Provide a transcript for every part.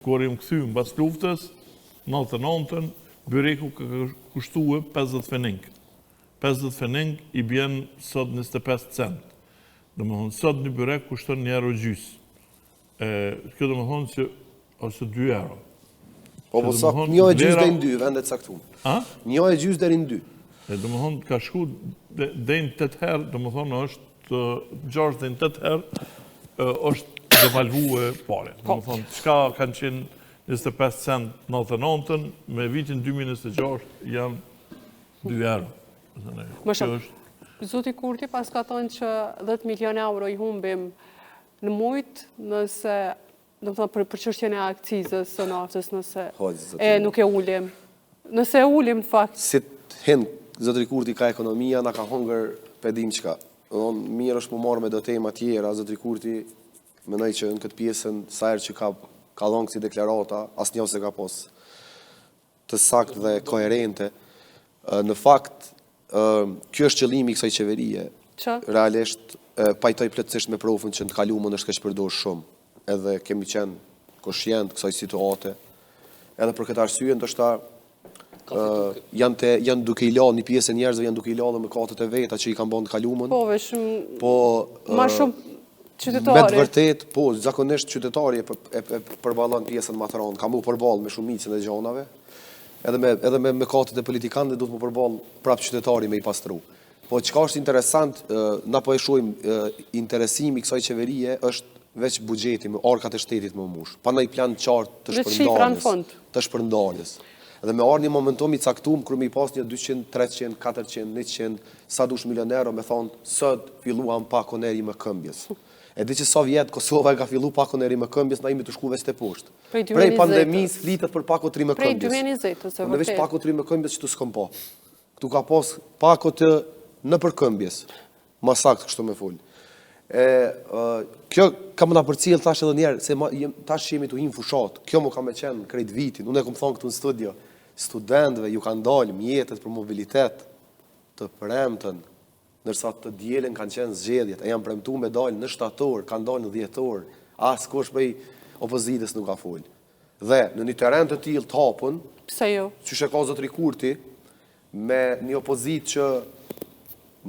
Kur jam kthy mbas luftës, 99-ën, byreku ka kushtuar 50 fening. 50 fening i bjen sot 25 cent. Domethënë sot një byrek kushton 1 euro gjys. Kjo domethënë se ose 2 euro. Po sa 1 gjys deri në 2 vendet caktuar. A? 1 gjys deri në 2. Domethënë ka shku deri në 8 herë, domethënë është 6 deri në 8 herë është devalvuar pare. Domethënë çka kanë qenë 25 cent 99-ën, me vitin 2026 janë 2 euro. Më shumë. Zoti Kurti pas ka thënë që 10 milion euro i humbim në mujt nëse, domethënë për çështjen e akcizës së naftës, nëse nuk e ulim. Nëse e ulim në fakt. Si hin zoti Kurti ka ekonomia, na ka hungër pedim çka. Domthonë mirë është më marrë me do tema tjera, zoti Kurti mendoj që në këtë pjesën sa herë që ka dhënë si deklarata, asnjë se ka pas të saktë dhe koherente. Në fakt, kjo është qëllimi i kësaj qeverie. Realisht pajtoj plotësisht me profin që në të kaluamën është keq përdorur shumë. Edhe kemi qenë koshient kësaj situate. Edhe për këtë arsye ndoshta janë duke i lënë një pjesë e njerëzve janë duke i lënë mëkatet e veta që i kanë bën të kaluamën. Po, vetëm më shumë qytetari. Me të vërtet, po, zakonisht qytetari e përballon pjesën më të rëndë, ka mu përballë me shumicën e gjanave, edhe me mëkatet e politikanëve duhet më përballë prapë qytetari me i pastru. Po çka është interesant, na po e shohim interesimi i kësaj qeverie është veç buxheti me orkat e shtetit më mush. Pa ndonjë plan të qartë të shpërndarjes. Dhe me ardhmë një momentum i caktuar kur më i pas një 200, 300, 400, 100, sa dush milionerë me thonë sot filluam pakoneri më këmbjes. E di që sa vjet Kosova ka filluar pakoneri më këmbjes, na jemi të shkuar vetë poshtë. Prej pandemisë flitet për pakotri më këmbjes. Prej 2020, ose vërtet. Në veç pakotri më këmbjes që tu s'kam pa. Ktu ka pas pako të në përkëmbjes. Më saktë kështu me fol. Kjo kam na përcjell tash edhe një herë se tash jemi tu hin fushat. Kjo më ka më qenë krejt vitin. Unë e kam thonë këtu në studio, studentëve ju kanë dalë mjetet për mobilitet të premtën, ndërsa të dielën kanë qenë zgjedhjet, e janë premtuar me dalë në shtator, kanë dalë në dhjetor, askush prej opozitës nuk ka fol. Dhe në një terren të tillë të hapun, pse jo? Siç e ka zotri Kurti, me një opozitë që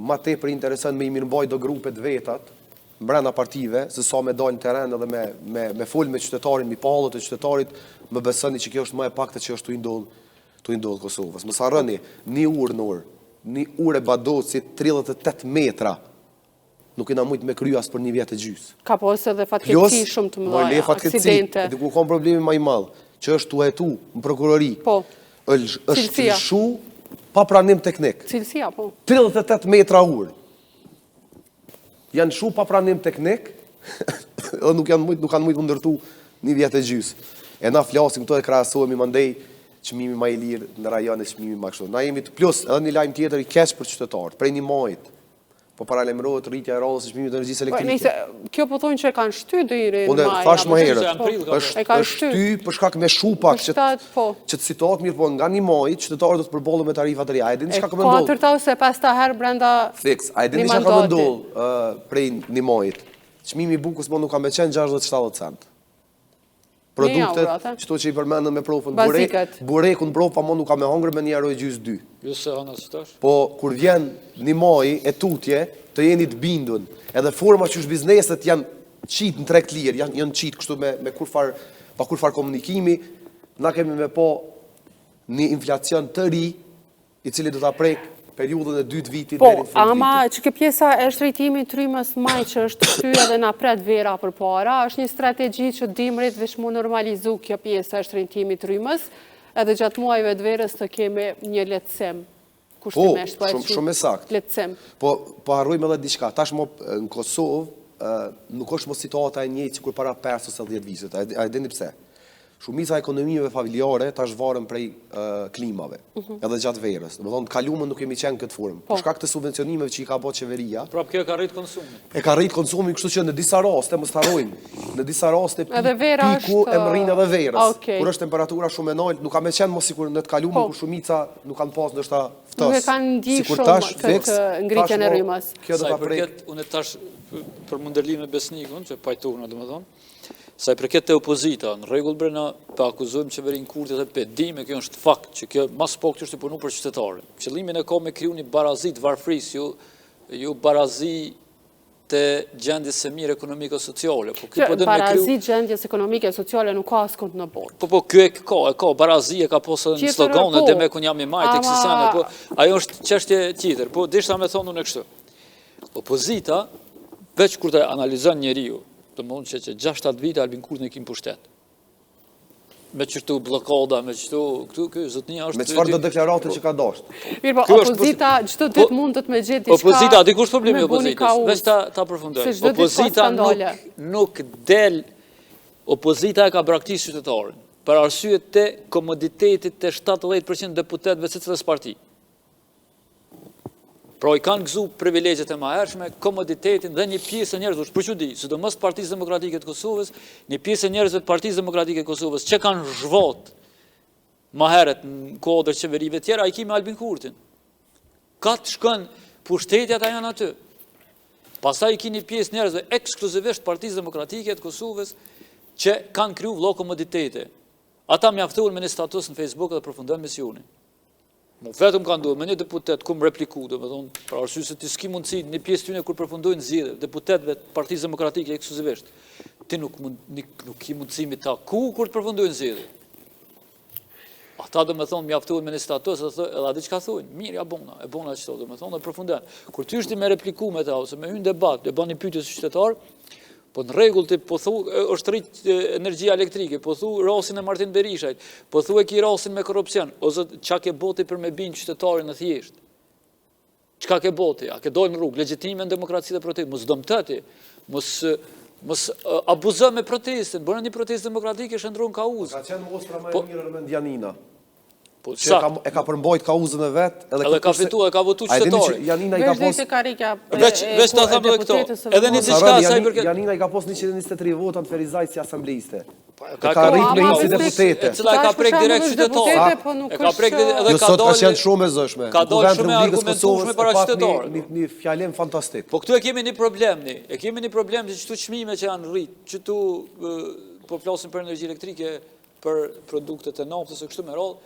më tepër intereson me i mirëmbaj do grupe të vetat brenda partive, se sa me dalë në terren edhe me fol me qytetarin, me pallët e qytetarit, më besoni që kjo është më e paktë që është tu i ndodh Kosovës. Mos harroni, një urë e Badosit 38 metra nuk kena mujt me kryu as për një vjet e gjys. Ka pas edhe fatkeqësi shumë të mëdha, aksidente. Dhe ku ka problemi më i madh, që është tu hetu në prokurori. Po. Është lëshu pa pranim teknik. Cilësia, po. 38 metra urë. Janë shu pa pranim teknik, edhe nuk kanë mujt më ndërtu një vjet e gjys. E na flasim këto e krahasohemi mandej çmimi më i lirë në rajon e çmimi më kështu. Na jemi plus edhe një lajm tjetër i keq për qytetarët. Prej një majit po paralajmërohet rritja e rrallës së çmimit të energjisë elektrike. Kjo po thonë që kanë shty deri në maj. Unë thash më herët, është shty për shkak me shupak që të situatë mirë, po nga një maj qytetarët do të përballen me tarifa të reja. A e dini çka ka ndodhur? 4 ose 5 herë brenda. Fiks. A e dini çka ka ndodhur prej një majit? Çmimi i bukës më nuk ka më qenë 60-70 cent. Produktet, qëto që i përmendën me profën, burekun brofa më nuk ka me hongër me 1 euro e gjys 2. Jo se hëna qëtash. Po, kur vjen një maj e tutje, të jeni të bindun, edhe forma që është bizneset janë qitë në trekt lirë, janë qitë kështu me kur far komunikimi, na kemi me po një inflacion të ri, i cili do të prek periudhën e 2 vitit deri në fund vitit. Po, ama që kjo pjesa e shtrejtimit trymës maj që është shtyja dhe na pret vera përpara, është një strategji që dimrit veç mu normalizu kjo pjesa e shtrejtimit trymës, edhe gjatë muajve të verës të kemi një lehtësim. Po, shumë e saktë. Lehtësim. Po harrojmë edhe diçka. Tash mo në Kosovë nuk është mo situata e njëjtë sikur para 5 ose 10 viteve. A e dini pse? Shumica e ekonomive familjare tash varen prej klimave, edhe gjatë verës. Domethënë të kaluamën nuk kemi qenë këtë formë. Për shkak të subvencionimeve që i ka bërë qeveria. Pra kjo ka rrit konsumin. E ka rrit konsumin, kështu që në disa raste mos harrojmë, në disa raste piku e mrin edhe verës. Kur është temperatura shumë e lartë, nuk ka më qenë mos sikur në të kaluamën ku shumica nuk kanë pas ndoshta ftos. Nuk e kanë ndjek shumë këtë ngritjen e rrymës. Kjo do ta prek. Unë tash për Mundërlin me Besnikun, që pajtuar domethënë, Sa i përket të opozita, në rregull brenda, pa akuzojmë qeverinë Kurti dhe pe dimë, kjo është fakt që kjo mas po kjo është i punu për qytetarën. Qëllimin e ka me kriju një barazi të varfrisë, ju barazi të gjendjes së mirë ekonomike-sociale. Barazi gjendjes ekonomike e sociale nuk ka askund në botë. Po, kjo e ka, barazi e ka posë në sloganë, dhe me kun jam i majtë, eksisane, po, ajo është çështje tjetër, po, dishta me thonë unë e kështu. Opozita, veç kur të analizon njeriu, të mund që 6-7 vite Albin Kurti në kim pushtet. Me qështu blokada, me qështu, këtu zotnia është... Me qëfar do deklarate që ka dashtë? Mirë, po, opozita çdo ditë mundët me gjetë diçka... Opozita, dikush problemi opozitës, veç ta përfundoj. Opozita nuk del, opozita e ka braktisë qytetarin, për arsye të komoditetit të 70% deputetëve të secilës parti. Pra i kanë gëzu privilegjet e mahershme, komoditetin dhe një pjesë e njerëzve, për që di, sidomos Partisë Demokratike të Kosovës, një pjesë e njerëzve të Partisë Demokratike të Kosovës, që kanë zhvot maheret në kodër qeverive tjera, a i kimi Albin Kurtin. Ka të shkën pushtetjat a janë aty. Pastaj i ki një pjesë njerëzve ekskluzivisht Partisë Demokratike të Kosovës, që kanë kriju vëllo komoditete. Ata mjaftuan me një status në Facebook dhe përfundojnë misionin. Vetëm kanë duhet, me një deputet, ku më repliku, dhe me thonë, për arsye se ti s'ki mundësi, një pjesë tyne kur përfundojnë zgjidhje, deputetëve të Partisë Demokratike ekskluzivisht, ti nuk ki mundësi me ta ku kur të përfundojnë zgjidhje. Ata dhe me thonë, mjaftuan me një status, edhe adi që ka thonë, mirë, e bona qëto, dhe me thonë, dhe përfundojnë. Kur ty ishti me repliku me ta, ose me hynë debat, dhe ba një pyetje së qytetar, po në regull të po thu është rritë energjia elektrike, po thu rasin e Martin Berishajt, po thu e ki rasin me korupcion, ose qa ke boti për me binë qytetarin në thjesht? Qka ke boti? A ke dojnë rrugë, legjitime në demokraci dhe protest, mos dëmë tëti, mos abuzë me protestin, bërë një protest demokratike shëndru në kauzë. Ka qenë mostra më e mirë në Janina. Që e ka përmbojt kauzën e vetë. Edhe ka fitu, e ka votu qytetari. Janina i ka pos... Veç ta thamë dhe këto. Edhe një diçka asaj përket... Janina i ka pos 123 vota në Ferizajt si asambliste. Ka rrit me si deputete. E cila e ka prek direkt qytetari. E ka prek edhe ka dole... Ka qenë shumë e zëshme. Ka dole shumë e argumentushme para qytetarë. Një fjalem fantastik. Po këtu e kemi një problem, e kemi një problem që qëtu qmime që janë rrit, qëtu po flasim për energji elektrike, për produktet e naftës e kështu me radhë,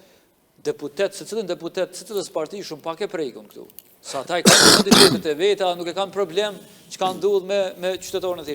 deputet, se cilën deputet, se cilës parti shumë pak e prejkën këtu. Sa ta i kanë komoditetet e veta, nuk e kanë problem që kanë duhet me qytetarën e thjeshtë.